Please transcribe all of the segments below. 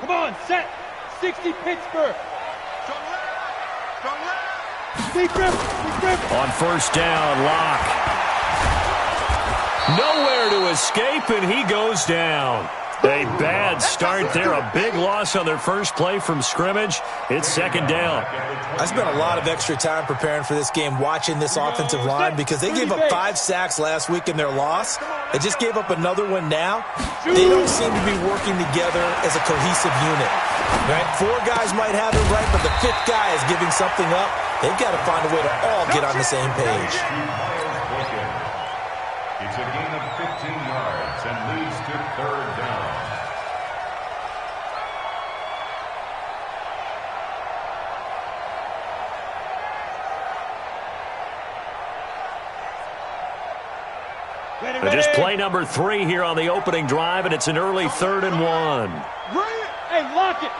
Come on, set. 60 Pittsburgh. Deep grip. On first down, Locke. Nowhere to escape, and he goes down. A bad start there. A big loss on their first play from scrimmage. It's second down. I spent a lot of extra time preparing for this game, watching this offensive line, because they gave up 5 sacks last week in their loss. They just gave up another one now. They don't seem to be working together as a cohesive unit. Right? 4 guys might have it right, but the 5th guy is giving something up. They've got to find a way to all get on the same page. It's a gain of 15 yards and leads to third down. Just play number 3 here on the opening drive, and it's an early 3rd and 1. Hey, lock it.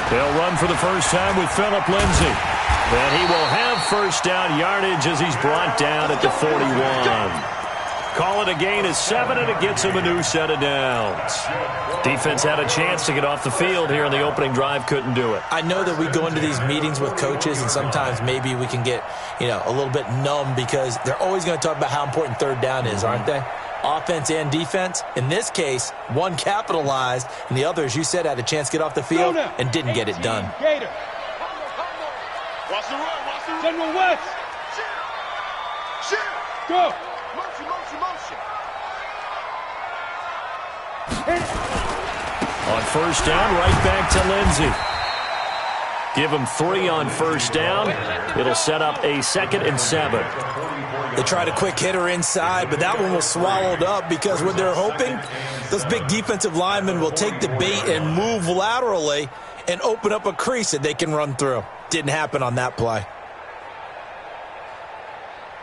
They'll run for the first time with Phillip Lindsay. And he will have first down yardage as he's brought down at the 41. Call it a gain of 7, and it gets him a new set of downs. Defense had a chance to get off the field here in the opening drive, couldn't do it. I know that we go into these meetings with coaches, and sometimes maybe we can get, a little bit numb because they're always going to talk about how important third down is, aren't they? Offense and defense. In this case, one capitalized, and the other, as you said, had a chance to get off the field and didn't get it done. Gator. Watch the run. General West. Go. Motion. On first down, right back to Lindsay. Give him 3 on first down. It'll set up a 2nd and 7. They tried a quick hitter inside, but that one was swallowed up because what they're hoping, those big defensive linemen will take the bait and move laterally and open up a crease that they can run through. Didn't happen on that play.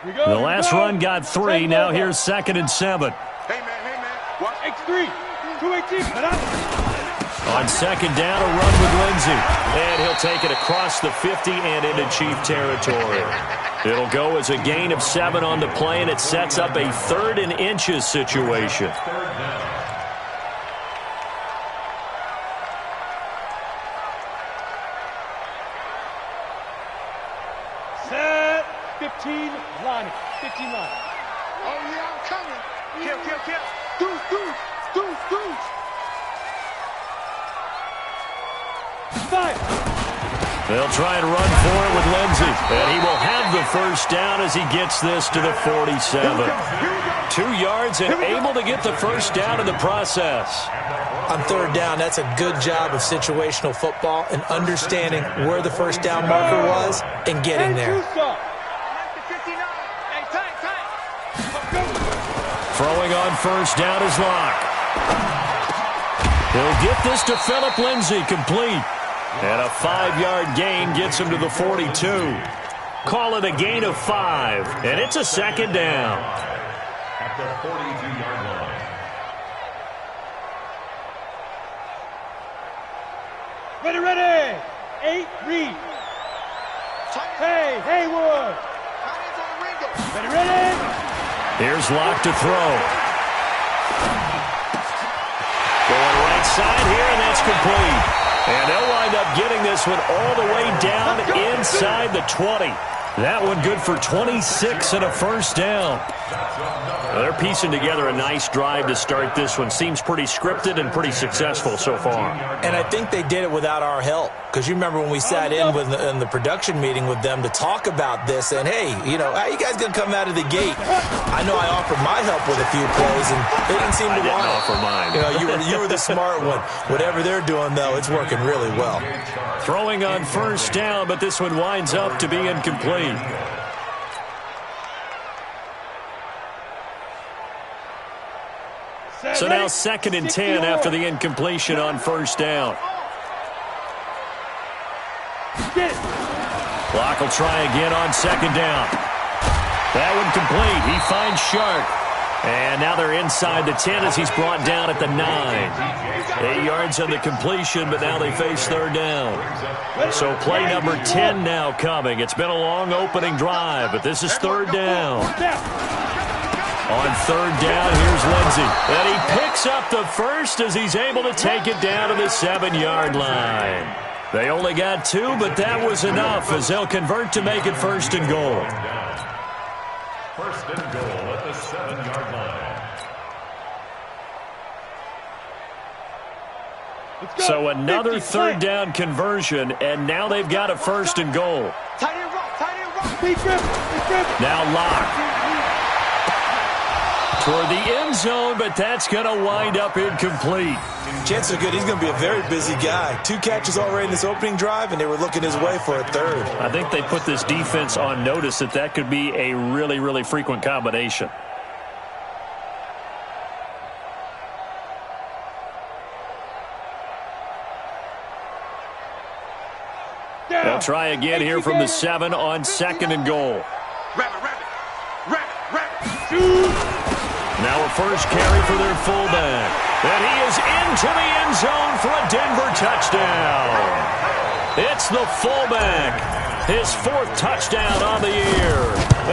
The last run got 3. Now here's 2nd and 7. Hey, man. X3. 218. On second down, a run with Lindsay. And he'll take it across the 50 and into Chief territory. It'll go as a gain of 7 on the play, and it sets up a 3rd and inches situation. Set. 15 line. 15 line. Oh, yeah, I'm coming. Kill. Deuce. They'll try and run for it with Lindsay. And he will have the first down as he gets this to the 47. 2 yards and able to get the first down in the process. On third down, that's a good job of situational football and understanding where the first down marker was and getting there. Throwing on first down is Locke. He'll get this to Phillip Lindsay, complete. And a 5-yard gain gets him to the 42. Call it a gain of 5, and it's a second down. At the 42-yard line. Ready. 8, read. Hey, Haywood. Ready. Here's Locke to throw. Going right side here, and that's complete. And they'll wind up getting this one all the way down inside the 20. That one good for 26 and a first down. Well, they're piecing together a nice drive to start this one. Seems pretty scripted and pretty successful so far. And I think they did it without our help. Because you remember when we sat in the production meeting with them to talk about this, and hey, how you guys going to come out of the gate? I know I offered my help with a few plays, and they didn't seem to want it. I didn't offer mine. You were the smart one. Whatever they're doing, though, it's working really well. Throwing on first down, but this one winds up to be incomplete. So now 2nd and 10 after the incompletion on first down. Clock will try again on second down. That one complete. He finds Shark. And now they're inside the 10 as he's brought down at the 9. 8 yards on the completion, but now they face third down. So play number 10 now coming. It's been a long opening drive, but this is third down. On third down, here's Lindsey. And he picks up the first as he's able to take it down to the 7-yard line. They only got 2, but that was enough as they'll convert to make it first and goal. First and goal at the 7-yard line. So another third down conversion, and now they've got a first and goal. Now Locke toward the end zone, but that's going to wind up incomplete. Chances are good he's going to be a very busy guy. 2 catches already in this opening drive, and they were looking his way for a third. I think they put this defense on notice that that could be a really, really frequent combination. They'll try again here from the 7 on second and goal. Now a first carry for their fullback. And he is into the end zone for a Denver touchdown. It's the fullback. His 4th touchdown on the year.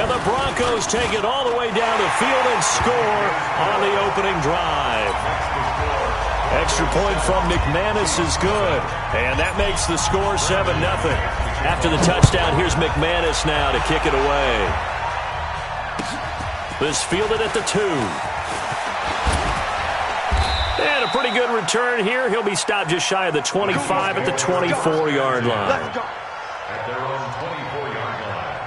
And the Broncos take it all the way down the field and score on the opening drive. Extra point from McManus is good. And that makes the score 7-0. After the touchdown, here's McManus now to kick it away. This fielded at the 2. And a pretty good return here. He'll be stopped just shy of the 25 at the 24-yard line. At their own 24-yard line.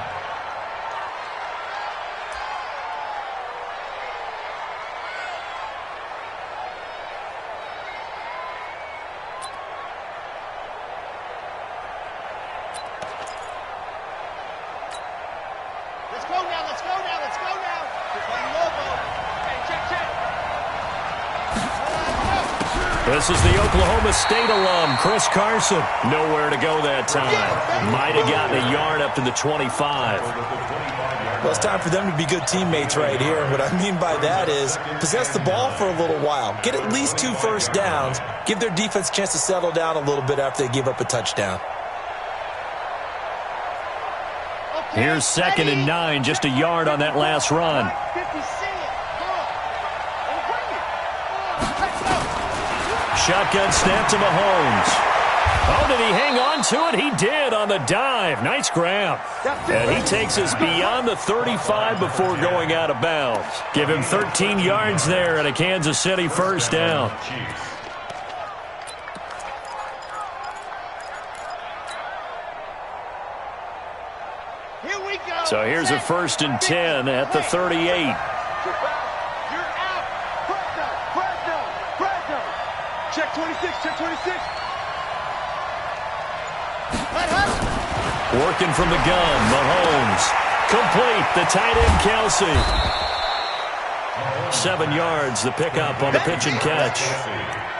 Let's go now, let's go now, let's go now. Hey, check. This is the Oklahoma State alum, Chris Carson. Nowhere to go that time. Might have gotten a yard up to the 25. Well, it's time for them to be good teammates right here. And what I mean by that is possess the ball for a little while. Get at least 2 first downs. Give their defense a chance to settle down a little bit after they give up a touchdown. Here's 2nd and 9, just a yard on that last run. Shotgun snap to Mahomes. Oh, did he hang on to it? He did on the dive. Nice grab. And he takes us beyond the 35 before going out of bounds. Give him 13 yards there and a Kansas City first down. Here we go. So here's a 1st and 10 at the 38. Check 26, check 26. Working from the gun, Mahomes. Complete, the tight end, Kelsey. 7 yards, the pickup on the pitch and catch.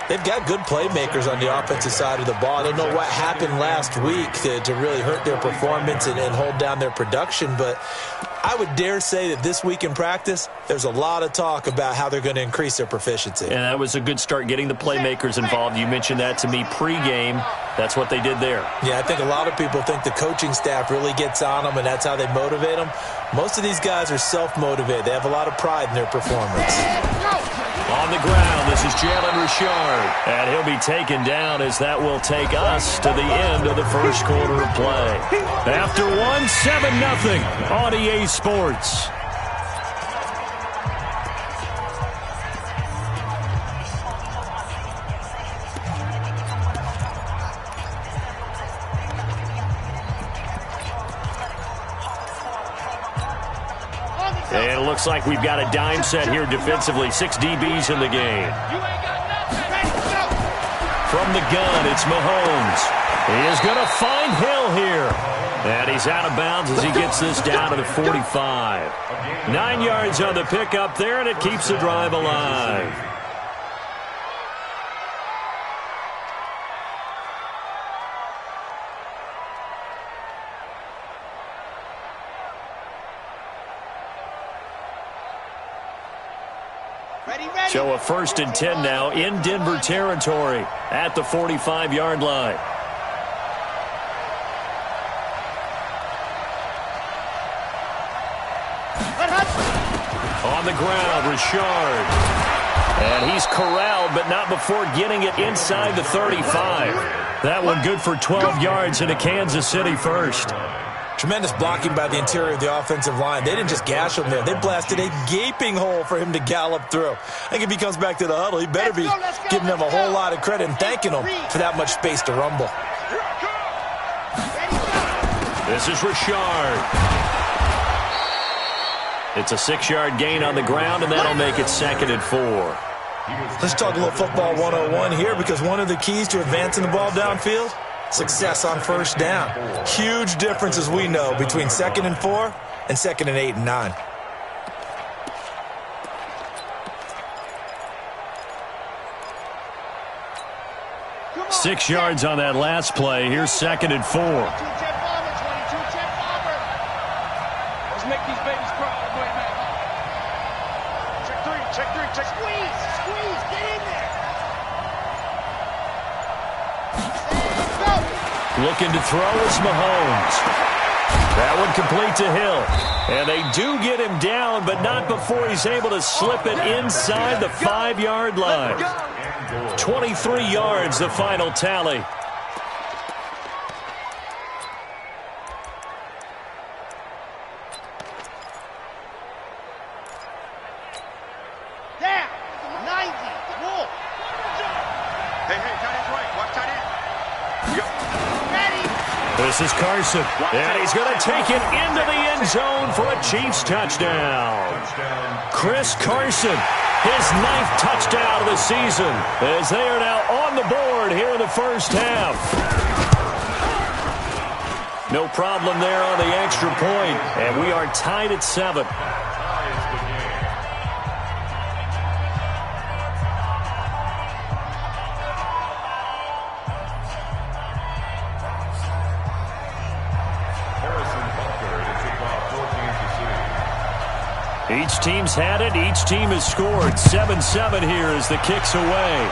They've got good playmakers on the offensive side of the ball. I don't know what happened last week to really hurt their performance and hold down their production, but I would dare say that this week in practice, there's a lot of talk about how they're going to increase their proficiency. And that was a good start getting the playmakers involved. You mentioned that to me pregame. That's what they did there. Yeah, I think a lot of people think the coaching staff really gets on them, and that's how they motivate them. Most of these guys are self-motivated. They have a lot of pride in their performance. On the ground, this is Jalen Richard. And he'll be taken down as that will take us to the end of the first quarter of play. After 7-0 on EA Sports. And it looks like we've got a dime set here defensively. 6 DBs in the game. From the gun, it's Mahomes. He is going to find Hill here. And he's out of bounds as he gets this down to the 45. 9 yards on the pickup there, and it keeps the drive alive. So a 1st and 10 now in Denver territory at the 45-yard line. On the ground, Richard. And he's corralled, but not before getting it inside the 35. That one good for 12 yards into Kansas City first. Tremendous blocking by the interior of the offensive line. They didn't just gash him there. They blasted a gaping hole for him to gallop through. I think if he comes back to the huddle, he better be giving them a whole lot of credit and thanking them for that much space to rumble. This is Richard. It's a 6-yard gain on the ground, and that'll make it 2nd and 4. Let's talk a little football 101 here, because one of the keys to advancing the ball downfield, success on first down. Huge difference, as we know, between 2nd and 4 and 2nd and 8 and 9. Six yards on that last play. Here's 2nd and 4. Let's make these babies cry. Wait a minute. Check three. Squeeze, get in there. Looking to throw is Mahomes. That one complete to Hill. And they do get him down, but not before he's able to slip it inside the 5-yard line. 23 yards, the final tally. Down. 90. Wolf. Hey, tight end's right. Watch tight end. Ready. This is Carson, and he's going to take it into the end zone for a Chiefs touchdown. Chris Carson, his 9th touchdown of the season, as they are now on the board here in the first half. No problem there on the extra point, and we are tied at 7. Each team's had it. Each team has scored. 7-7 here as the kick's away.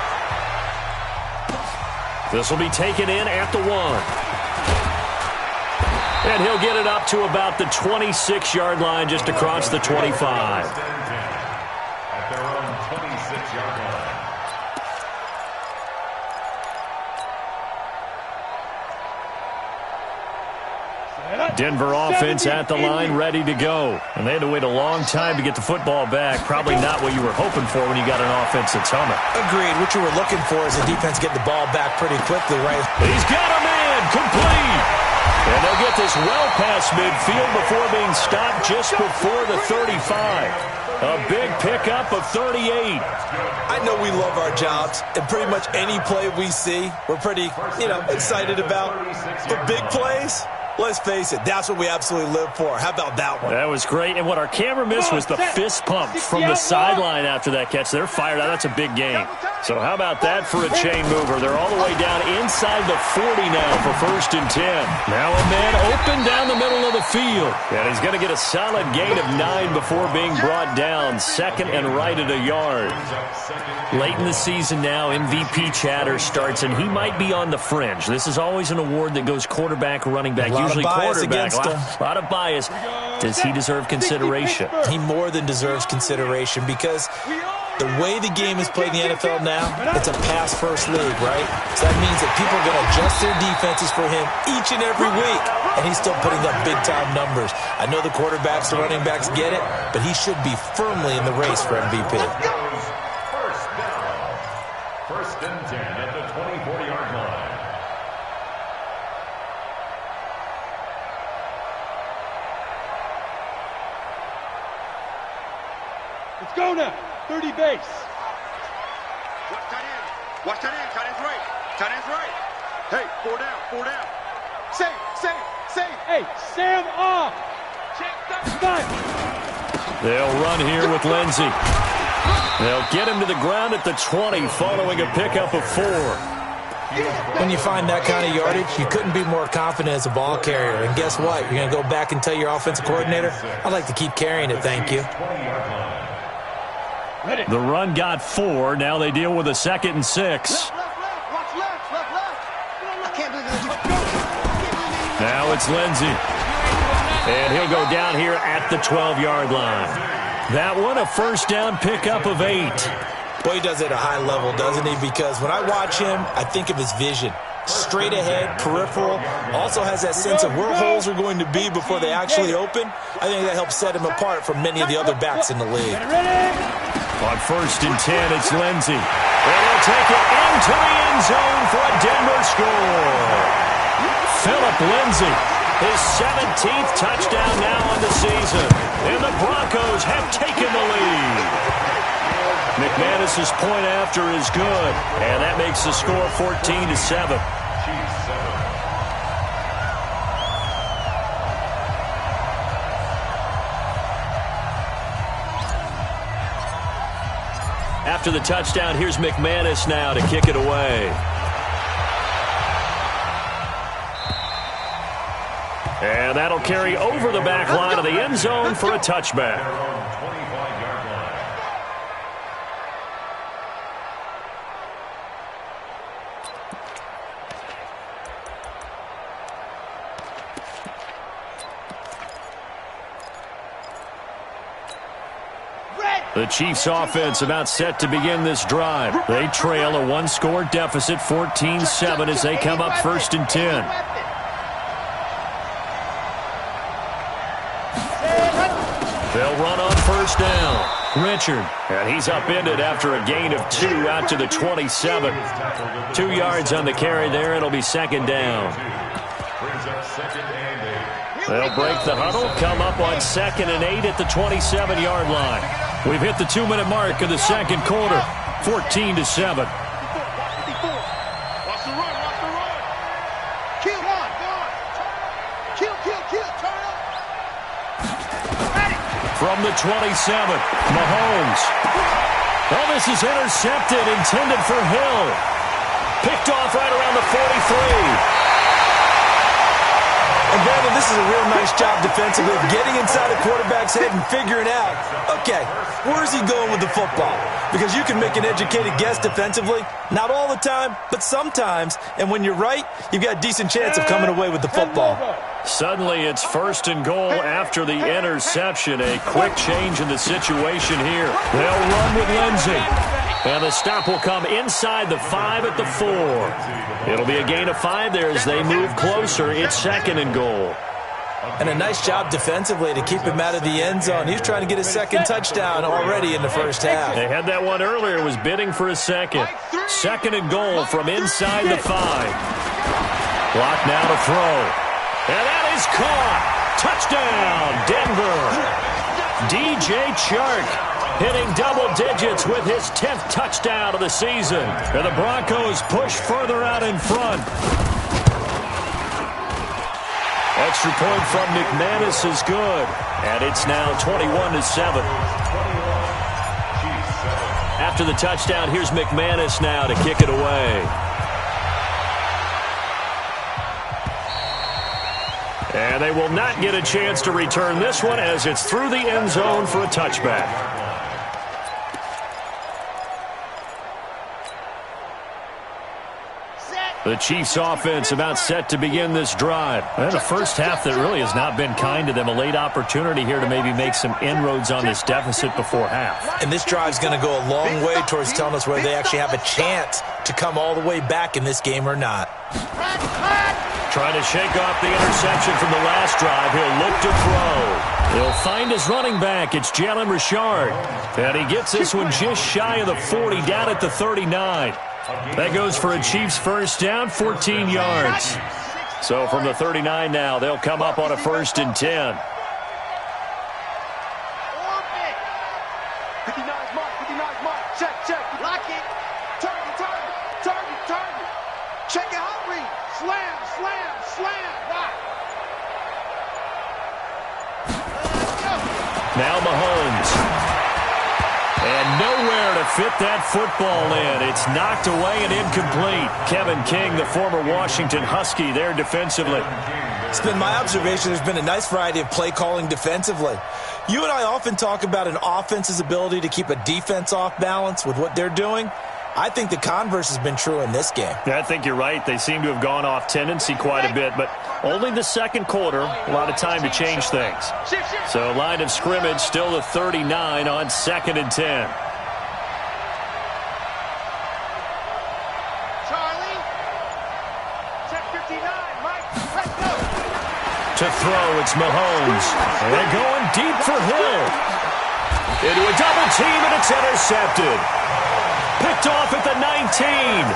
This will be taken in at the 1. And he'll get it up to about the 26-yard line, just across the 25. At their own 26-yard line. Denver offense at the line, ready to go. And they had to wait a long time to get the football back. Probably not what you were hoping for when you got an offense that's humming. Agreed. What you were looking for is the defense getting the ball back pretty quickly, right? He's got a man, complete. And they'll get this well past midfield before being stopped just before the 35. A big pickup of 38. I know we love our jobs, and pretty much any play we see, we're pretty, excited about. But big plays, let's face it, that's what we absolutely live for. How about that one? That was great. And what our camera missed was the fist pump from the sideline after that catch. They're fired out. That's a big game. So how about that for a chain mover? They're all the way down inside the 40 now for 1st and 10. Now a man open down the middle of the field. And he's going to get a solid gain of 9 before being brought down. 2nd and right at a yard. Late in the season now, MVP chatter starts, and he might be on the fringe. This is always an award that goes quarterback, running back, usually quarterback. A lot of bias. Does he deserve consideration? He more than deserves consideration, because the way the game is played in the NFL now, it's a pass-first league, right? So that means that people are going to adjust their defenses for him each and every week, and he's still putting up big-time numbers. I know the quarterbacks, the running backs get it, but he should be firmly in the race for MVP. First and 10 at the 24-yard line. Let's go now. 30 base. Watch tight end. Watch tight end. Tight end's right. Tight end's right. Hey, 4 down. 4 down. Save. Hey, Sam off. Check that. They'll run here with Lindsey. They'll get him to the ground at the 20 following a pickup of 4. When you find that kind of yardage, you couldn't be more confident as a ball carrier. And guess what? You're going to go back and tell your offensive coordinator, I'd like to keep carrying it, thank you. The run got 4. Now they deal with a 2nd and 6. Now it's Lindsey. And he'll go down here at the 12-yard line. That one, a first down pickup of 8. Well, he does it at a high level, doesn't he? Because when I watch him, I think of his vision. Straight ahead, peripheral, also has that sense of where holes are going to be before they actually open. I think that helps set him apart from many of the other backs in the league. On first and 10, it's Lindsey. And he'll take it into the end zone for a Denver score. Phillip Lindsay, his 17th touchdown now on the season. And the Broncos have taken the lead. McManus's point after is good. And that makes the score 14-7. After the touchdown, here's McManus now to kick it away. And that'll carry over the back line of the end zone for a touchback. The Chiefs offense about set to begin this drive. They trail a one-score deficit, 14-7, as they come up first and 10. They'll run on first down. Richard, and he's upended after a gain of 2 out to the 27. 2 yards on the carry there. It'll be second down. They'll break the huddle, come up on 2nd and 8 at the 27-yard line. We've hit the 2-minute mark of the second quarter, 14-7. Watch the run, watch the run. Kill one, Kill, turn up. From the 27, Mahomes. Oh, this is intercepted, intended for Hill. Picked off right around the 43. And Brandon, this is a real nice job defensively of getting inside a quarterback's head and figuring out, okay, where's he going with the football? Because you can make an educated guess defensively, not all the time, but sometimes. And when you're right, you've got a decent chance of coming away with the football. Suddenly it's first and goal after the interception. A quick change in the situation here. They'll run with Lindsey. And the stop will come inside the 5 at the 4. It'll be a gain of 5 there as they move closer. It's second and goal. And a nice job defensively to keep him out of the end zone. He's trying to get his second touchdown already in the first half. They had that one earlier, was bidding for a second. Second and goal from inside the 5. Clock now to throw. And that is caught. Touchdown, Denver. DJ Chark hitting double digits with his 10th touchdown of the season. And the Broncos push further out in front. Extra point from McManus is good. And it's now 21-7. After the touchdown, here's McManus now to kick it away. And they will not get a chance to return this one as it's through the end zone for a touchback. The Chiefs offense about set to begin this drive. And the first half that really has not been kind to them. A late opportunity here to maybe make some inroads on this deficit before half. And this drive's going to go a long way towards telling us whether they actually have a chance to come all the way back in this game or not. Trying to shake off the interception from the last drive. He'll look to throw. He'll find his running back. It's Jalen Richard. And he gets this one just shy of the 40, down at the 39. That goes for a Chiefs first down, 14 yards. So from the 39 now, they'll come up on a first and 10. 59's mark. Check. Lock it. Target. Check it out, read. Slam. Right. Now Mahomes. And nowhere to fit that football in. It's knocked away and incomplete. Kevin King, the former Washington Husky, there defensively. It's been my observation there's been a nice variety of play calling defensively. You and I often talk about an offense's ability to keep a defense off balance with what they're doing. I think the converse has been true in this game. Yeah, I think you're right. They seem to have gone off tendency quite a bit, but only the second quarter, a lot of time to change things. So line of scrimmage still the 39 on 2nd and 10. To throw, it's Mahomes. And going deep for Hill. Into a double team, and it's intercepted. Picked off at the 19.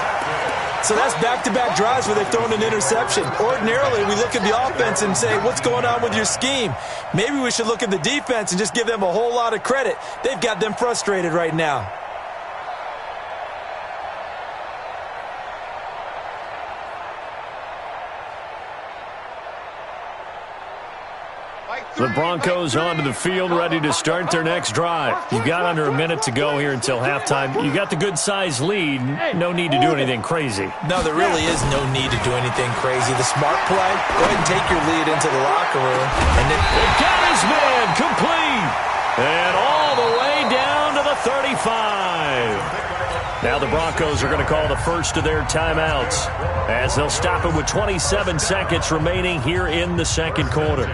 So that's back-to-back drives where they've thrown an interception. Ordinarily, we look at the offense and say, what's going on with your scheme? Maybe we should look at the defense and just give them a whole lot of credit. They've got them frustrated right now. The Broncos onto the field, ready to start their next drive. You've got under a minute to go here until halftime. You got the good-sized lead. No need to do anything crazy. No, there really is no need to do anything crazy. The smart play, go ahead and take your lead into the locker room. And then it got his man complete. And all the way down to the 35. Now the Broncos are going to call the first of their timeouts as they'll stop it with 27 seconds remaining here in the second quarter.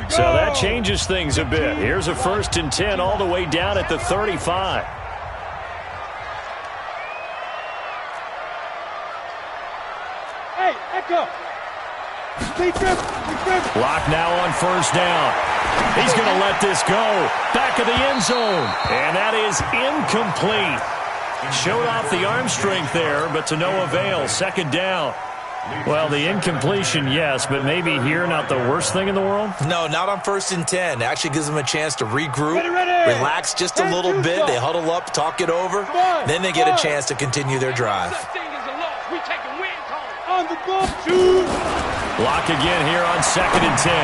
So that changes things a bit. Here's a 1st and 10 all the way down at the 35. Hey, Echo. Block now on 1st down. He's going to let this go. Back of the end zone. And that is incomplete. Showed off the arm strength there, but to no avail. 2nd down. Well, the incompletion, yes, but maybe here not the worst thing in the world? No, not on 1st and 10. It actually gives them a chance to regroup, relax just a little bit. They huddle up, talk it over. Then they get a chance to continue their drive. Block again here on 2nd and 10.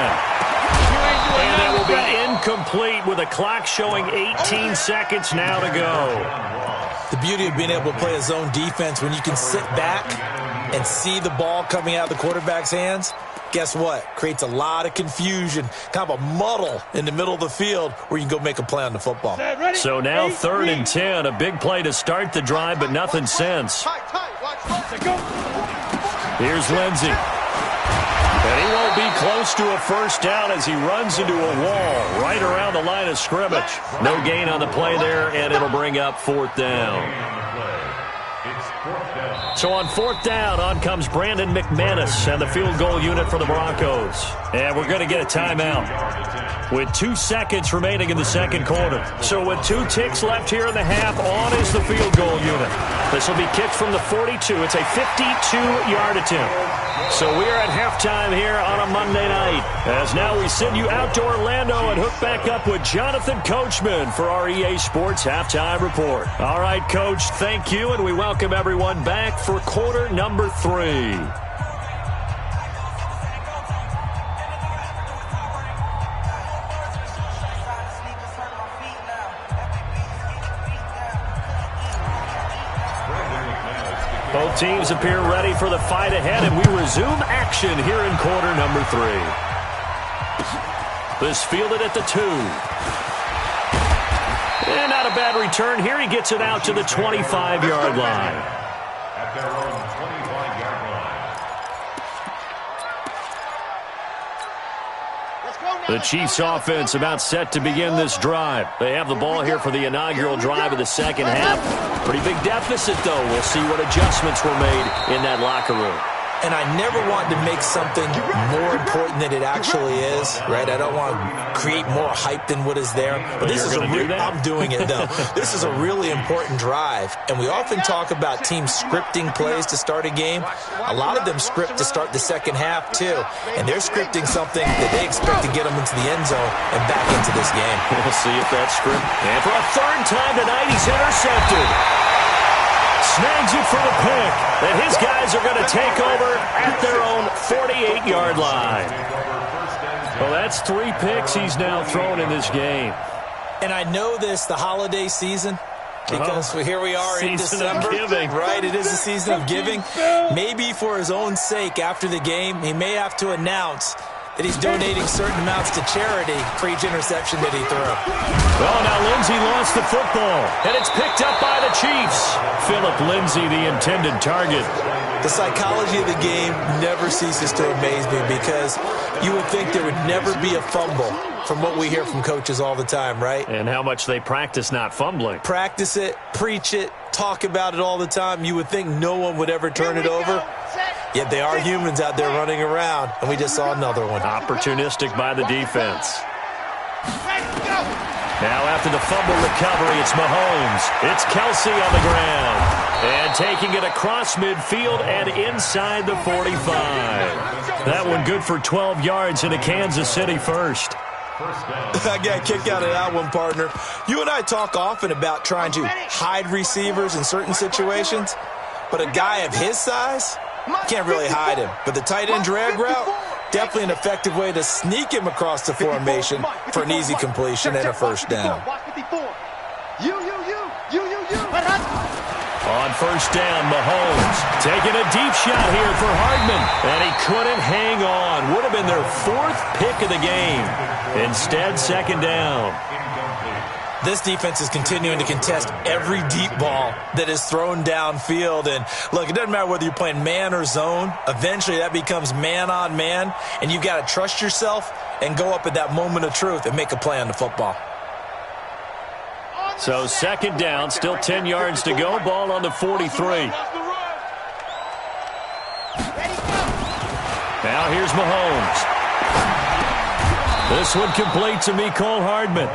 And it will be incomplete with a clock showing 18 seconds now to go. The beauty of being able to play a zone defense when you can sit back and see the ball coming out of the quarterback's hands, guess what? Creates a lot of confusion, kind of a muddle in the middle of the field where you can go make a play on the football. So now 3rd and 10, a big play to start the drive, but nothing since. Here's Lindsey. And he won't be close to a 1st down as he runs into a wall right around the line of scrimmage. No gain on the play there, and it'll bring up 4th down. So on 4th down, on comes Brandon McManus and the field goal unit for the Broncos. And we're going to get a timeout with 2 seconds remaining in the second quarter. So with 2 ticks left here in the half, on is the field goal unit. This will be kicked from the 42. It's a 52-yard attempt. So we are at halftime here on a Monday night. As now we send you out to Orlando and hook back up with Jonathan Coachman for our EA Sports Halftime Report. All right, Coach, thank you, and we welcome everyone back for quarter number 3. Both teams appear ready for the fight ahead, and we resume action here in quarter number 3. This fielded at the 2. And not a bad return here. He gets it out to the 25-yard line. At their own 25-yard line. The Chiefs offense about set to begin this drive. They have the ball here for the inaugural drive of the second half. Pretty big deficit, though. We'll see what adjustments were made in that locker room. And I never want to make something more important than it actually is, right? I don't want to create more hype than what is there. But this is I'm doing it, though. This is a really important drive. And we often talk about teams scripting plays to start a game. A lot of them script to start the second half, too. And they're scripting something that they expect to get them into the end zone and back into this game. We'll see if that script. And for a 3rd time tonight, he's intercepted. Snags it for the pick. And his guys are going to take over at their own 48-yard line. Well, that's 3 picks he's now thrown in this game. And I know this, the holiday season, because here we are in December. Right, it is the season of giving. Maybe for his own sake after the game, he may have to announce that he's donating certain amounts to charity for each interception that he threw. Well, now Lindsay lost the football, and it's picked up by the Chiefs. Philip Lindsay, the intended target. The psychology of the game never ceases to amaze me because you would think there would never be a fumble from what we hear from coaches all the time, right? And how much they practice not fumbling. Practice it, preach it, talk about it all the time. You would think no one would ever turn it over. Yet they are humans out there running around, and we just saw another one. Opportunistic by the defense. Now after the fumble recovery, it's Mahomes. It's Kelsey on the ground. And taking it across midfield and inside the 45. That one good for 12 yards in a Kansas City first. I got a kick out of that one, partner. You and I talk often about trying to hide receivers in certain situations, but a guy of his size, can't really hide him. But the tight end drag route, definitely an effective way to sneak him across the formation for an easy completion and a first down. On first down, Mahomes taking a deep shot here for Hardman, and he couldn't hang on. Would have been their fourth pick of the game. Instead, second down. This defense is continuing to contest every deep ball that is thrown downfield. And look, it doesn't matter whether you're playing man or zone. Eventually, that becomes man on man, and you've got to trust yourself and go up at that moment of truth and make a play on the football. So second down, still 10 yards to go. Ball on the 43. Now here's Mahomes. This one complete to Mecole Hardman.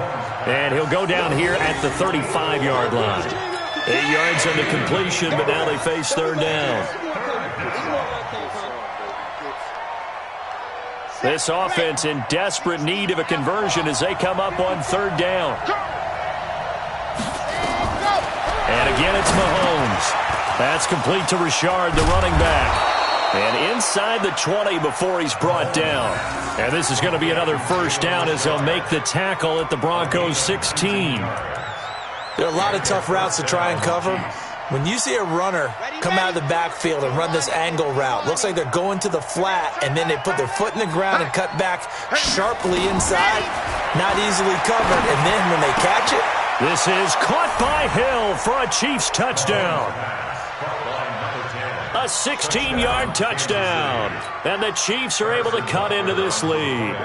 And he'll go down here at the 35-yard line. 8 yards on the completion, but now they face third down. This offense in desperate need of a conversion as they come up on third down. And again, it's Mahomes. That's complete to Richard, the running back. And inside the 20 before he's brought down. And this is going to be another first down as they'll make the tackle at the Broncos 16. There are a lot of tough routes to try and cover. When you see a runner come out of the backfield and run this angle route, looks like they're going to the flat, and then they put their foot in the ground and cut back sharply inside. Not easily covered, and then when they catch it, this is caught by Hill for a Chiefs touchdown. A 16-yard touchdown. And the Chiefs are able to cut into this lead.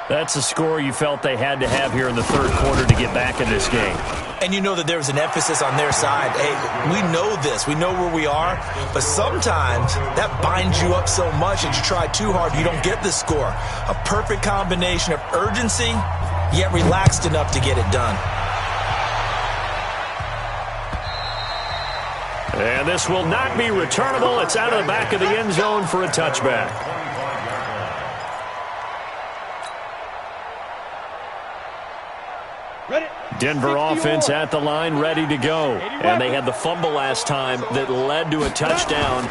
That's a score you felt they had to have here in the third quarter to get back in this game. And you know that there was an emphasis on their side. Hey, we know this. We know where we are. But sometimes that binds you up so much that you try too hard, you don't get the score. A perfect combination of urgency, yet relaxed enough to get it done. And this will not be returnable. It's out of the back of the end zone for a touchback. Denver offense at the line, ready to go. And they had the fumble last time that led to a touchdown.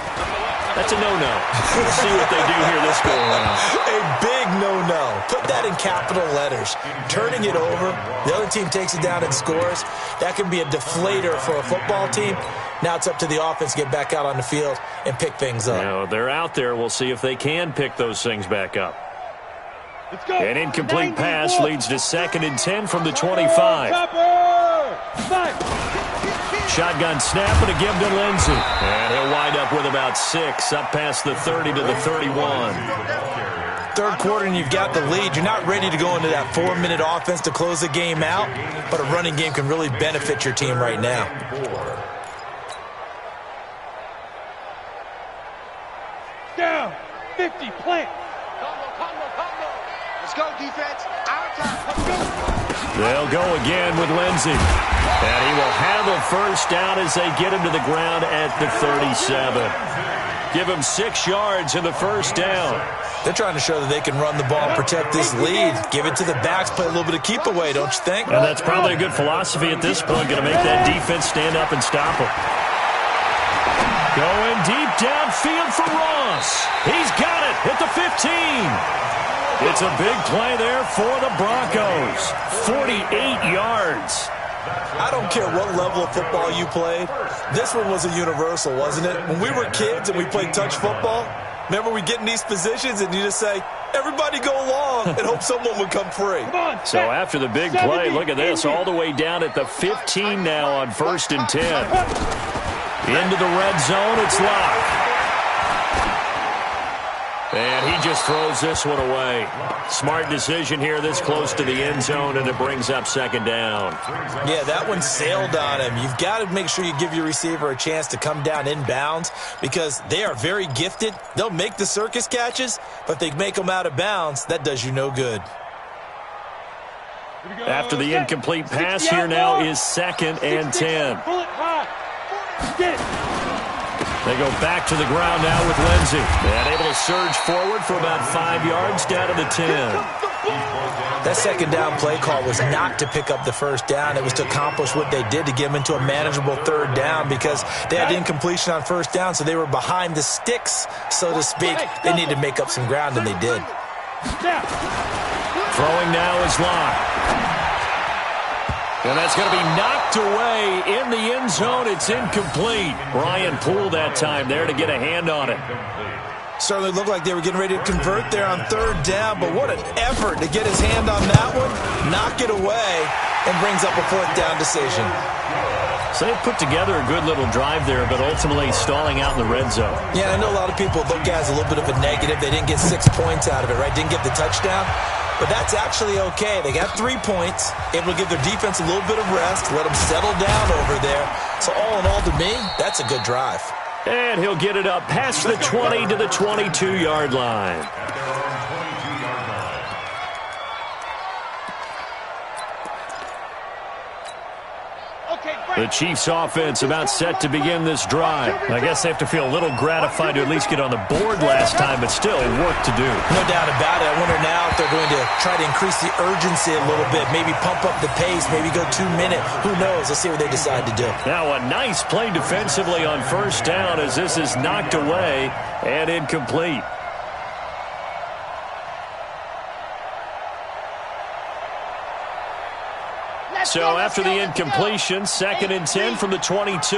That's a no-no. We'll see what they do here this go around. A big no-no. Put that in capital letters. Turning it over, the other team takes it down and scores. That can be a deflator for a football team. Now it's up to the offense to get back out on the field and pick things up. Now, they're out there. We'll see if they can pick those things back up. An incomplete pass leads to 2nd and 10 from the 25. Shotgun snap and a give to Lindsay. And he'll wind up with about 6 up past the 30 to the 31. Third quarter and you've got the lead. You're not ready to go into that 4-minute offense to close the game out, but a running game can really benefit your team right now. Down, 50, plant. Let's go, defense. Our time. Let's go. They'll go again with Lindsay. And he will have a first down as they get him to the ground at the 37. Give him 6 yards in the first down. They're trying to show that they can run the ball and protect this lead. Give it to the backs, play a little bit of keep away, don't you think? And that's probably a good philosophy at this point, going to make that defense stand up and stop him. Going deep downfield for Ross. He's got it at the 15. It's a big play there for the Broncos. 48 yards. I don't care what level of football you played. This one was a universal, wasn't it? When we were kids and we played touch football, remember we get in these positions and you just say, Everybody go long and hope someone would come free. So after the big play, look at this, all the way down at the 15 now on 1st and 10. Into the red zone, it's locked. And he just throws this one away. Smart decision here this close to the end zone, and it brings up 2nd down. Yeah, that one sailed on him. You've got to make sure you give your receiver a chance to come down inbounds because they are very gifted. They'll make the circus catches, but if they make them out of bounds, that does you no good. After the incomplete pass, here now is 2nd and 10. They go back to the ground now with Lindsey. And able to surge forward for about 5 yards down to the 10. That 2nd down play call was not to pick up the 1st down. It was to accomplish what they did to get them into a manageable 3rd down because they had incompletion on 1st down, so they were behind the sticks, so to speak. They needed to make up some ground, and they did. Throwing now is locked. And that's going to be knocked away in the end zone. It's incomplete. Brian Poole that time there to get a hand on it. Certainly looked like they were getting ready to convert there on 3rd down, but what an effort to get his hand on that one, knock it away, and brings up a 4th down decision. So they put together a good little drive there, but ultimately stalling out in the red zone. Yeah, I know a lot of people look at it as a little bit of a negative. They didn't get 6 points out of it, right? Didn't get the touchdown. But that's actually okay. They got 3 points, able to give their defense a little bit of rest, let them settle down over there. So all in all, to me, that's a good drive. And he'll get it up past the 20 to the 22-yard line. The Chiefs' offense about set to begin this drive. I guess they have to feel a little gratified to at least get on the board last time, but still work to do. No doubt about it. I wonder now if they're going to try to increase the urgency a little bit, maybe pump up the pace, maybe go 2-minute. Who knows? Let's see what they decide to do. Now a nice play defensively on 1st down as this is knocked away and incomplete. So after the incompletion, 2nd and 10 from the 22.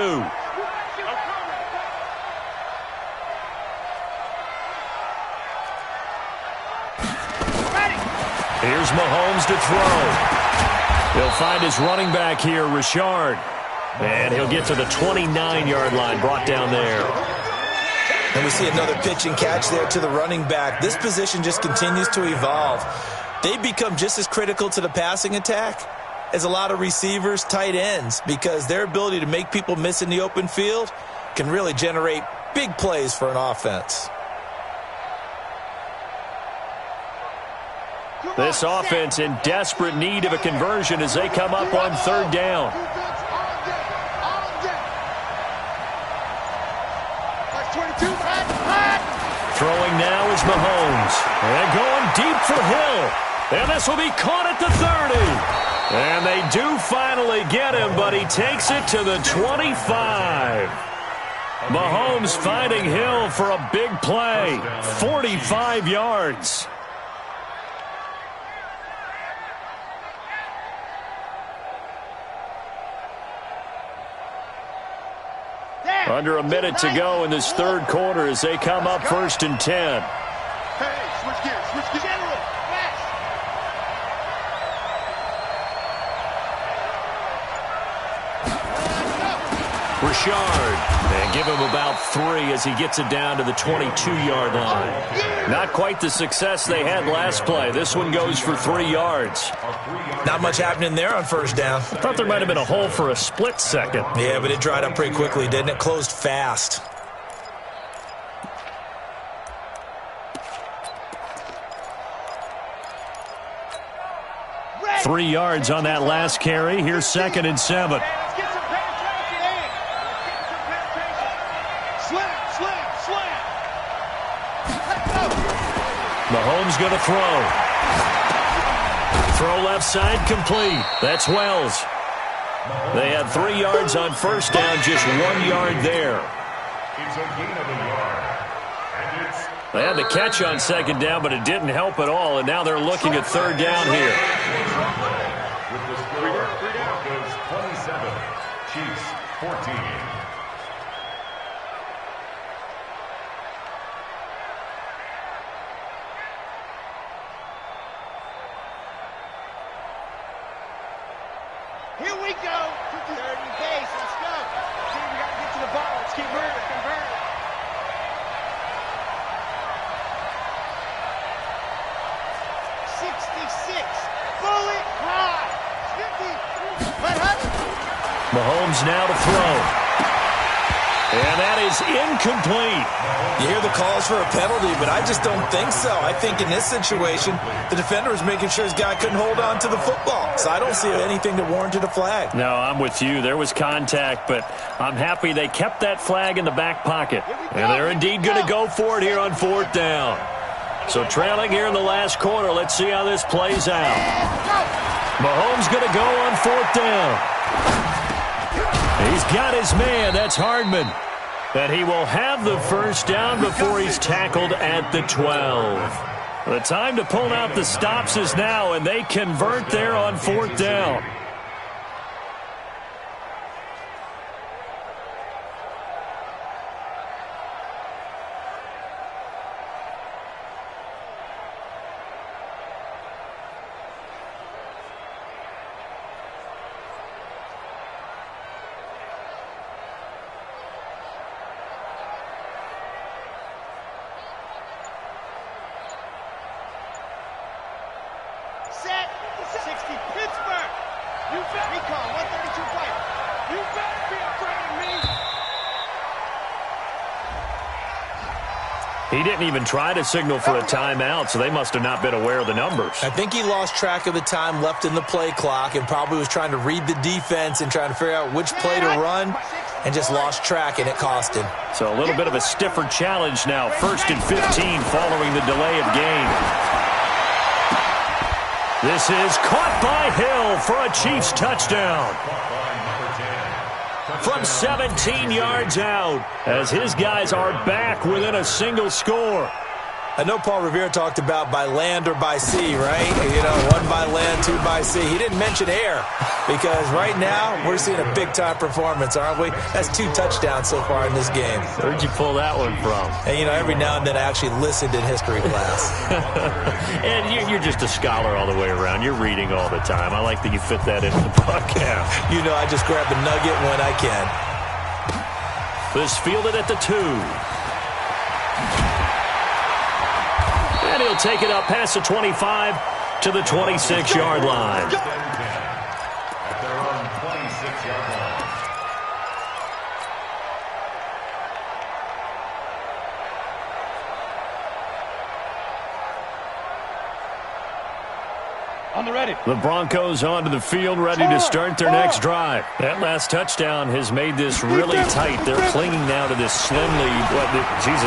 Here's Mahomes to throw. He'll find his running back here, Richard. And he'll get to the 29-yard line, brought down there. And we see another pitch and catch there to the running back. This position just continues to evolve. They become just as critical to the passing attack as a lot of receivers, tight ends, because their ability to make people miss in the open field can really generate big plays for an offense. This offense in desperate need of a conversion as they come up on 3rd down. Throwing now is Mahomes. And going deep for Hill. And this will be caught at the 30. And they do finally get him, but he takes it to the 25. Mahomes finding Hill for a big play. 45 yards. Under a minute to go in this 3rd quarter as they come up 1st and 10. Hey, switch gears, switch gears. Richard, and give him about 3 as he gets it down to the 22-yard line. Not quite the success they had last play. This one goes for 3 yards. Not much happening there on 1st down. I thought there might have been a hole for a split second. Yeah, but it dried up pretty quickly, didn't it? Closed fast. Three yards on that last carry. Here's 2nd and 7. Mahomes going to throw. Throw left side complete. That's Wells. They had 3 yards on 1st down, just 1 yard there. It's a gain of a yard. And it's They had the catch on 2nd down, but it didn't help at all, and now they're looking at 3rd down here. with the score, Broncos 27, Chiefs 14. Mahomes now to throw. And that is incomplete. You hear the calls for a penalty, but I just don't think so. I think in this situation, the defender was making sure his guy couldn't hold on to the football. So I don't see anything that warranted a flag. No, I'm with you. There was contact, but I'm happy they kept that flag in the back pocket. And they're indeed going to go for it here on 4th down. So trailing here in the last quarter. Let's see how this plays out. Mahomes going to go on 4th down. He's got his man. That's Hardman. And he will have the first down before he's tackled at the 12. The time to pull out the stops is now, and they convert there on 4th down. Set 60 Pittsburgh. You bet. Recon 132 fight. You better be afraid of me. He didn't even try to signal for a timeout, so they must have not been aware of the numbers. I think he lost track of the time left in the play clock and probably was trying to read the defense and trying to figure out which play to run and just lost track, and it cost him. So a little bit of a stiffer challenge now. 1st and 15 following the delay of game. This is caught by Hill for a Chiefs touchdown. From 17 yards out, as his guys are back within a single score. I know Paul Revere talked about by land or by sea, right? You know, 1 by land, 2 by sea. He didn't mention air because right now we're seeing a big-time performance, aren't we? That's 2 touchdowns so far in this game. Where'd you pull that one from? And, you know, every now and then I actually listened in history class. And you're just a scholar all the way around. You're reading all the time. I like that you fit that into the podcast. You know, I just grab the nugget when I can. This fielded at the 2. And he'll take it up past the 25 to the 26-yard line. At their own 26-yard line. On the ready. The Broncos onto the field, ready to start their next drive. That last touchdown has made this really tight. They're clinging now to this slim lead.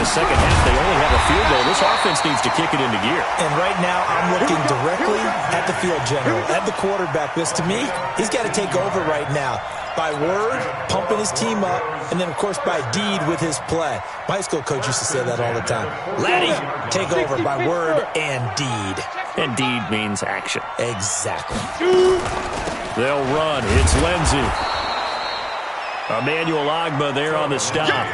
Second half, they only have a field goal. This offense needs to kick it into gear. And right now, I'm looking directly at the field general, at the quarterback. Because to me, he's got to take over right now. By word, pumping his team up, and then, of course, by deed with his play. My high school coach used to say that all the time. Laddie, take over by word and deed. And deed means action. Exactly. They'll run. It's Lindsey. Emmanuel Ogbah there on the stop.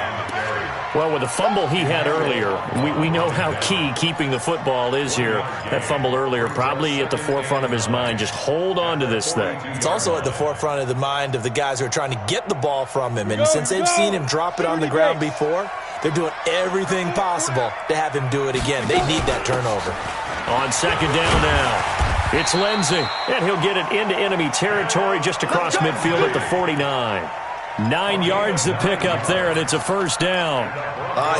Well, with the fumble he had earlier, we know how key keeping the football is here. That fumble earlier probably at the forefront of his mind. Just hold on to this thing. It's also at the forefront of the mind of the guys who are trying to get the ball from him. And since they've seen him drop it on the ground before, they're doing everything possible to have him do it again. They need that turnover. On 2nd down now, it's Lindsey. And he'll get it into enemy territory just across midfield at the 49. 9 yards to pick up there, and it's a first down.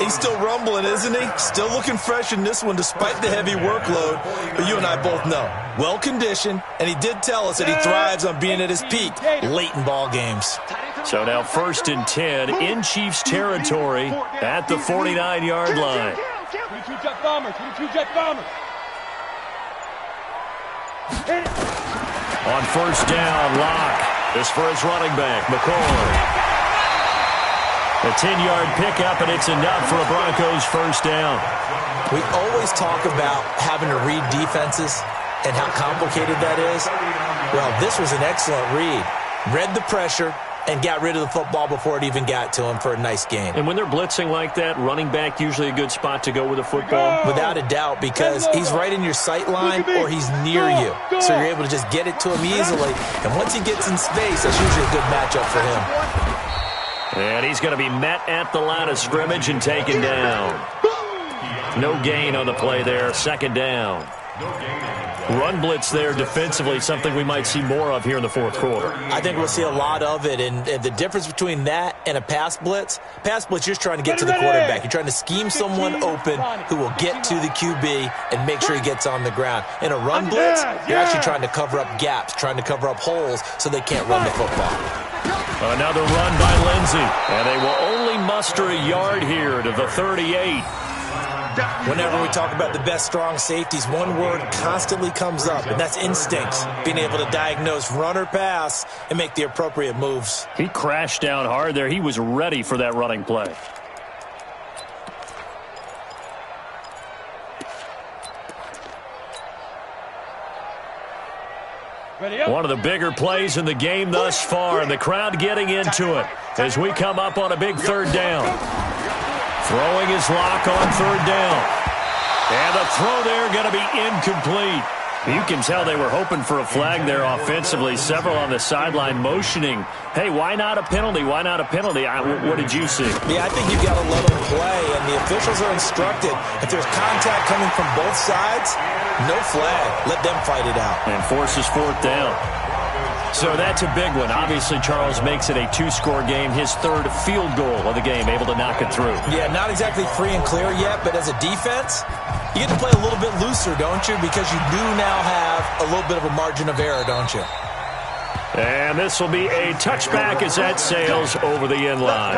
He's still rumbling, isn't he? Still looking fresh in this one despite the heavy workload. But you and I both know, well-conditioned, and he did tell us that he thrives on being at his peak late in ball games. So now 1st and 10 in Chiefs territory at the 49-yard line. 22 jet bombers, 22 jet bombers. On 1st down, Locke. This for his running back, McCoy. A 10-yard pickup, and it's enough for a Broncos first down. We always talk about having to read defenses and how complicated that is. Well, this was an excellent read. Read the pressure and got rid of the football before it even got to him for a nice gain. And when they're blitzing like that, running back usually a good spot to go with the football? Without a doubt, because he's right in your sight line or he's near you. So you're able to just get it to him easily. And once he gets in space, that's usually a good matchup for him. And he's going to be met at the line of scrimmage and taken down. No gain on the play there, 2nd down. Run blitz there defensively, something we might see more of here in the fourth quarter. I think we'll see a lot of it, and the difference between that and a pass blitz, you're just trying to get to the quarterback. You're trying to scheme someone open who will get to the QB and make sure he gets on the ground. In a run blitz, you're actually trying to cover up gaps, trying to cover up holes so they can't run the football. Another run by Lindsey, and they will only muster a yard here to the 38. Whenever we talk about the best strong safeties, one word constantly comes up, and that's instincts. Being able to diagnose run or pass and make the appropriate moves. He crashed down hard there. He was ready for that running play. One of the bigger plays in the game thus far, and the crowd getting into it as we come up on a big third down. Throwing his lock on third down. And the throw there going to be incomplete. You can tell they were hoping for a flag there offensively. Several on the sideline motioning, hey, why not a penalty? Why not a penalty? What did you see? Yeah, I think you've got to let them play, and the officials are instructed. If there's contact coming from both sides, no flag. Let them fight it out. And forces fourth down. So that's a big one. Obviously, Charles makes it a two-score game. His third field goal of the game, able to knock it through. Yeah, not exactly free and clear yet, but as a defense, you get to play a little bit looser, don't you? Because you do now have a little bit of a margin of error, don't you? And this will be a touchback as that sails over the end line.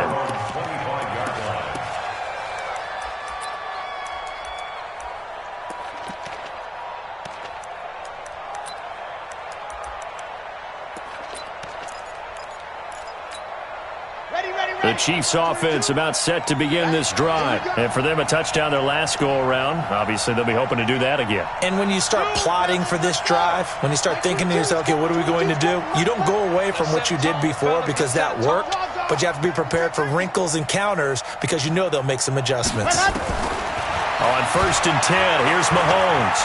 The Chiefs offense about set to begin this drive. And for them, a touchdown their last go-around. Obviously, they'll be hoping to do that again. And when you start plotting for this drive, when you start thinking to yourself, okay, what are we going to do? You don't go away from what you did before because that worked, but you have to be prepared for wrinkles and counters because you know they'll make some adjustments. On 1st and 10, here's Mahomes.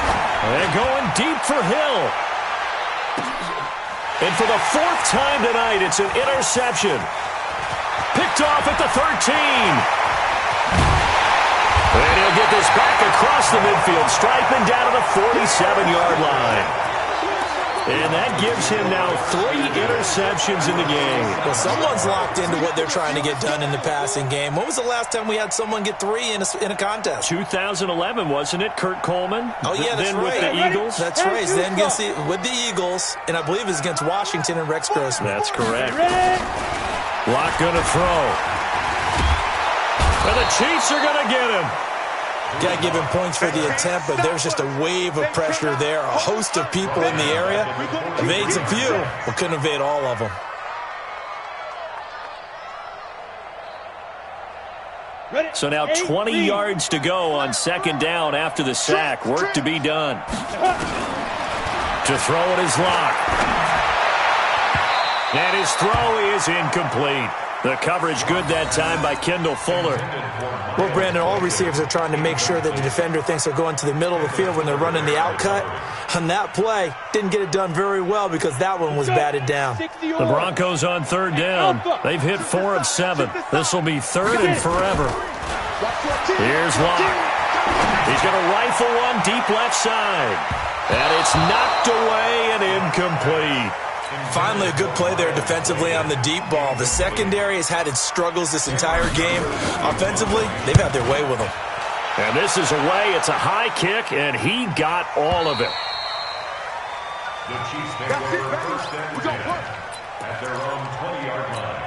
And going deep for Hill. And for the fourth time tonight, it's an interception. Picked off at the 13. And he'll get this back across the midfield stripe and down to the 47-yard line. And that gives him now 3 interceptions in the game. Well, someone's locked into what they're trying to get done in the passing game. When was the last time we had someone get 3 in a contest? 2011, wasn't it? Kurt Coleman? Oh, yeah, that's then right. With the Eagles? That's right. Then with the Eagles, and I believe it's against Washington and Rex Grossman. That's correct. Lock going to throw. And the Chiefs are going to get him. Got to give him points for the attempt, but there's just a wave of pressure there. A host of people in the area. Evades a few, but couldn't evade all of them. So now 20 yards to go on 2nd down after the sack. Work to be done. To throw it is Lock. And his throw is incomplete. The coverage good that time by Kendall Fuller. Well, Brandon, all receivers are trying to make sure that the defender thinks they're going to the middle of the field when they're running the outcut. On that play, didn't get it done very well because that one was batted down. The Broncos on 3rd down. They've hit 4 of 7. This will be 3rd and forever. Here's Locke. He's going to rifle one deep left side. And it's knocked away and incomplete. Finally, a good play there defensively on the deep ball. The secondary has had its struggles this entire game. Offensively, they've had their way with them. And this is away. It's a high kick, and he got all of it. The Chiefs take over 1st and 10 at their own 20-yard line.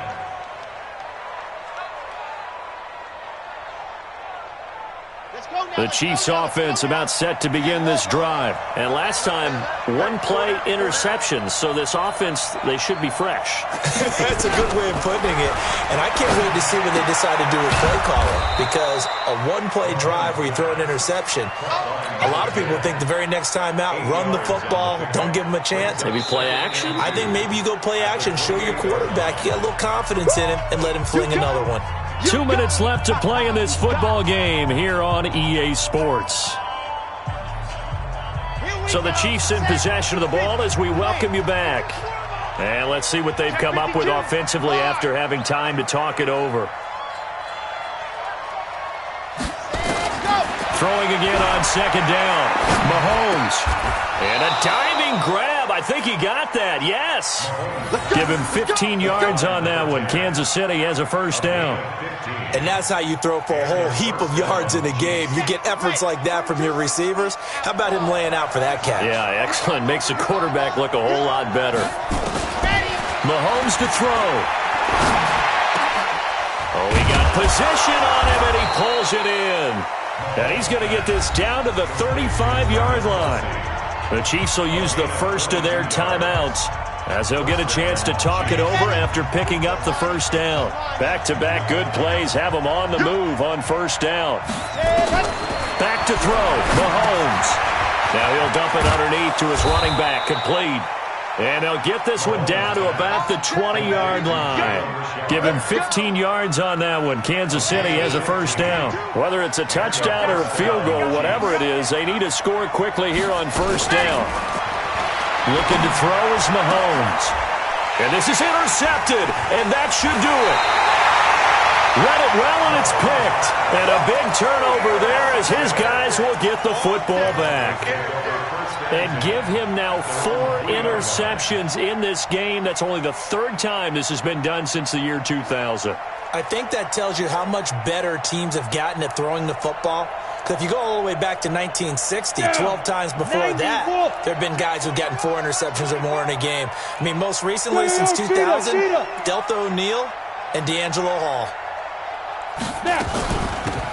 The Chiefs offense about set to begin this drive. And last time, 1-play interception. So this offense, they should be fresh. That's a good way of putting it. And I can't wait to see what they decide to do with play calling. Because a 1-play drive where you throw an interception, a lot of people think the very next time out, run the football, don't give them a chance. Maybe play action? I think maybe you go play action, show your quarterback, you got a little confidence in him, and let him fling another one. 2 minutes left to play in this football game here on EA Sports. So the Chiefs in possession of the ball as we welcome you back. And let's see what they've come up with offensively after having time to talk it over. throwing again on second down. Mahomes. And a diving grab. I think he got that. Yes. Give him 15 yards on that one. Kansas City has a first down. And that's how you throw for a whole heap of yards in a game. You get efforts like that from your receivers. How about him laying out for that catch? Yeah, excellent. Makes the quarterback look a whole lot better. Mahomes to throw. Oh, he got position on him, and he pulls it in. And he's going to get this down to the 35-yard line. The Chiefs will use the first of their timeouts as they'll get a chance to talk it over after picking up the first down. Back-to-back good plays have them on the move on first down. Back to throw, Mahomes. Now he'll dump it underneath to his running back, complete. And they'll get this one down to about the 20-yard line. Give him 15 yards on that one. Kansas City has a first down. Whether it's a touchdown or a field goal, whatever it is, they need to score quickly here on first down. Looking to throw is Mahomes. And this is intercepted, and that should do it. Read it well, and it's picked. And a big turnover there as his guys will get the football back. And give him now 4 interceptions in this game. That's only the third time this has been done since the year 2000. I think that tells you how much better teams have gotten at throwing the football. Because if you go all the way back to 1960, 12 times before that, there have been guys who've gotten 4 interceptions or more in a game. I mean, most recently, since 2000, Delta O'Neal and D'Angelo Hall.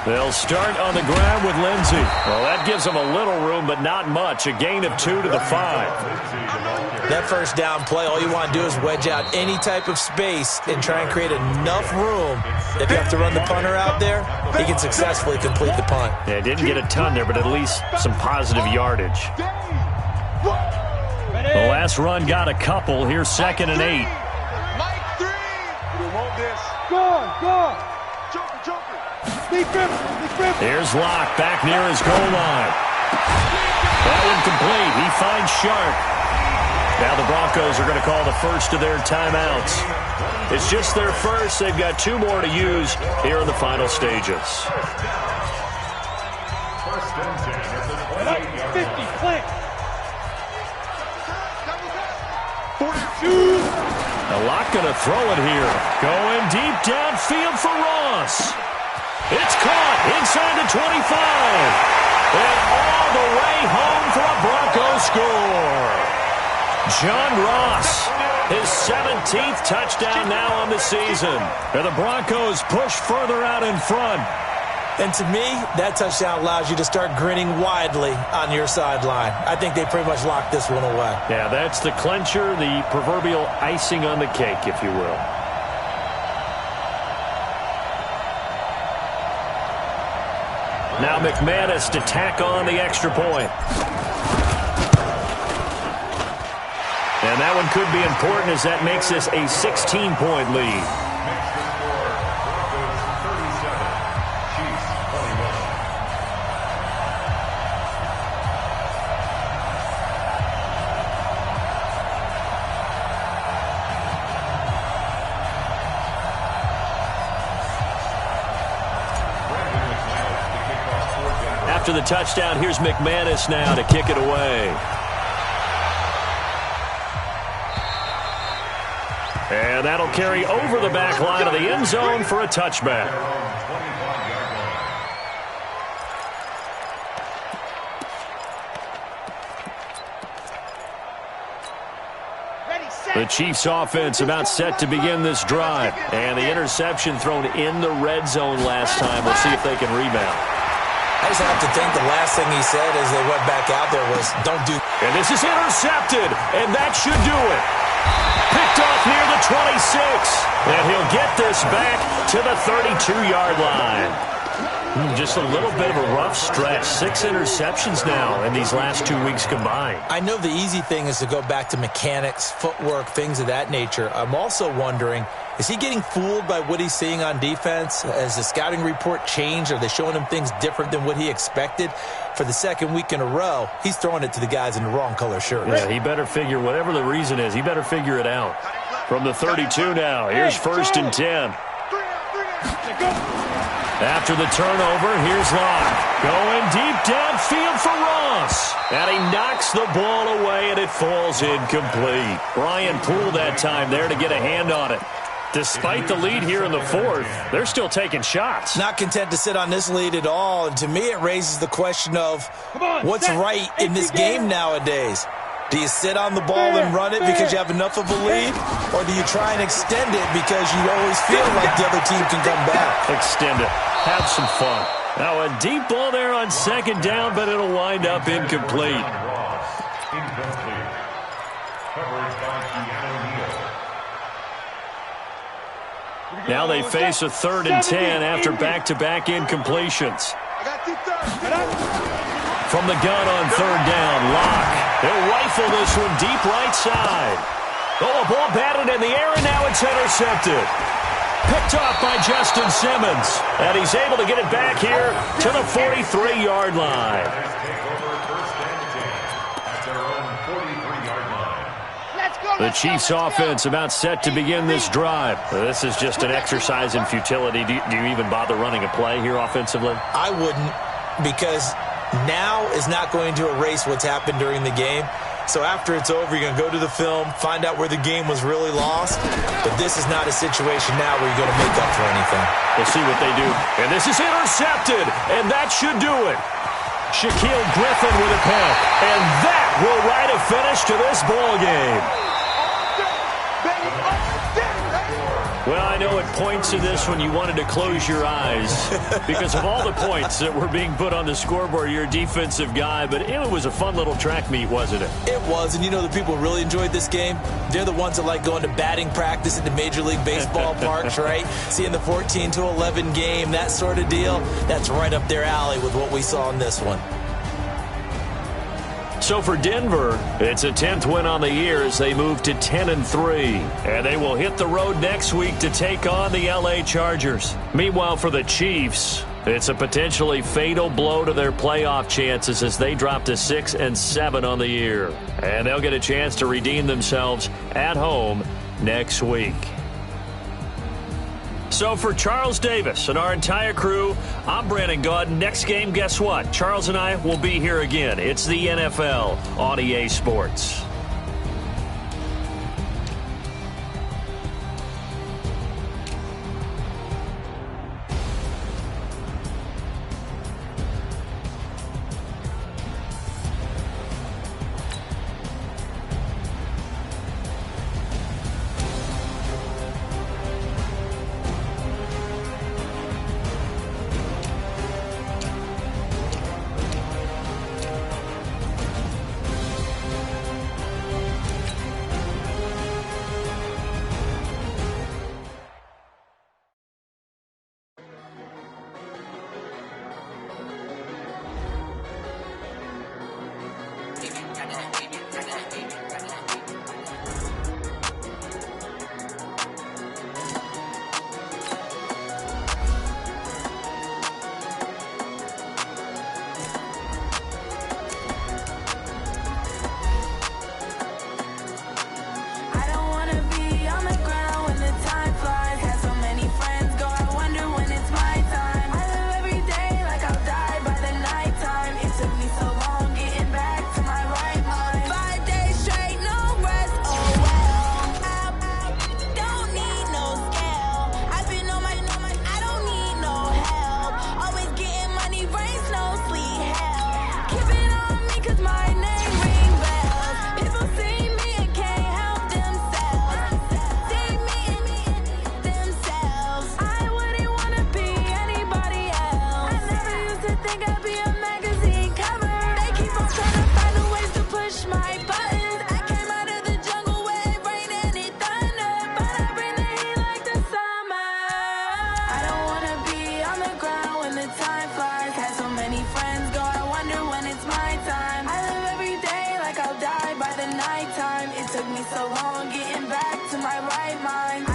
They'll start on the ground with Lindsey. Well, that gives them a little room, but not much. A gain of 2 to the 5. That first down play, all you want to do is wedge out any type of space and try and create enough room. If you have to run the punter out there, he can successfully complete the punt. Yeah, didn't get a ton there, but at least some positive yardage. The last run got a couple. Here's 2nd and 8. Go. Here's Locke back near his goal line. That one complete. He finds Sharp. Now the Broncos are going to call the first of their timeouts. It's just their first. They've got 2 more to use here in the final stages. First and 10 at the 28-yard 50, flank. Locke going to throw it here. Going deep downfield for Ross. It's caught inside the 25. And all the way home for a Broncos score. John Ross, his 17th touchdown now on the season. And the Broncos push further out in front. And to me, that touchdown allows you to start grinning widely on your sideline. I think they pretty much locked this one away. Yeah, that's the clincher, the proverbial icing on the cake, if you will. Now McManus to tack on the extra point. And that one could be important as that makes this a 16-point lead. After the touchdown, here's McManus now to kick it away. And that'll carry over the back line of the end zone for a touchback. The Chiefs offense about set to begin this drive. And the interception thrown in the red zone last time. We'll see if they can rebound. I just have to think the last thing he said as they went back out there was, don't do... And this is intercepted, and that should do it. Picked off near the 26. And he'll get this back to the 32-yard line. Just a little bit of a rough stretch. 6 interceptions now in these last 2 weeks combined. I know the easy thing is to go back to mechanics, footwork, things of that nature. I'm also wondering, is he getting fooled by what he's seeing on defense? Has the scouting report changed? Are they showing him things different than what he expected? For the second week in a row, he's throwing it to the guys in the wrong color shirts. Yeah, he better figure, whatever the reason is, he better figure it out. From the 32 now, here's 1st and 10. After the turnover, here's Locke. Going deep downfield for Ross. And he knocks the ball away, and it falls incomplete. Brian Poole that time there to get a hand on it. Despite the lead here in the fourth, they're still taking shots. Not content to sit on this lead at all. And to me, it raises the question of what's right in this game nowadays. Do you sit on the ball and run it because you have enough of a lead? Or do you try and extend it because you always feel like the other team can come back? Extend it. Have some fun. Now a deep ball there on second down, but it'll wind up incomplete. Now they face a 3rd and 10 after back-to-back incompletions. From the gun on 3rd down, Locke. He'll rifle this one deep right side. Oh, a ball batted in the air, and now it's intercepted. Picked off by Justin Simmons. And he's able to get it back here to the 43-yard line. The Chiefs' offense about set to begin this drive. This is just an exercise in futility. Do you even bother running a play here offensively? I wouldn't, because now is not going to erase what's happened during the game. So after it's over, you're going to go to the film, find out where the game was really lost. But this is not a situation now where you're going to make up for anything. We'll see what they do. And this is intercepted, and that should do it. Shaquille Griffin with a pick. And that will write a finish to this ball game. Well, I know at points in this when you wanted to close your eyes because of all the points that were being put on the scoreboard. You're a defensive guy, but it was a fun little track meet, wasn't it? It was, and you know the people who really enjoyed this game? They're the ones that like going to batting practice at the Major League Baseball parks, right? Seeing the 14-11 game, that sort of deal. That's right up their alley with what we saw in this one. So for Denver, it's a 10th win on the year as they move to 10-3. And they will hit the road next week to take on the LA Chargers. Meanwhile, for the Chiefs, it's a potentially fatal blow to their playoff chances as they drop to 6-7 on the year. And they'll get a chance to redeem themselves at home next week. So for Charles Davis and our entire crew, I'm Brandon Gaudin. Next game, guess what? Charles and I will be here again. It's the NFL on EA Sports. It took me so long getting back to my right mind.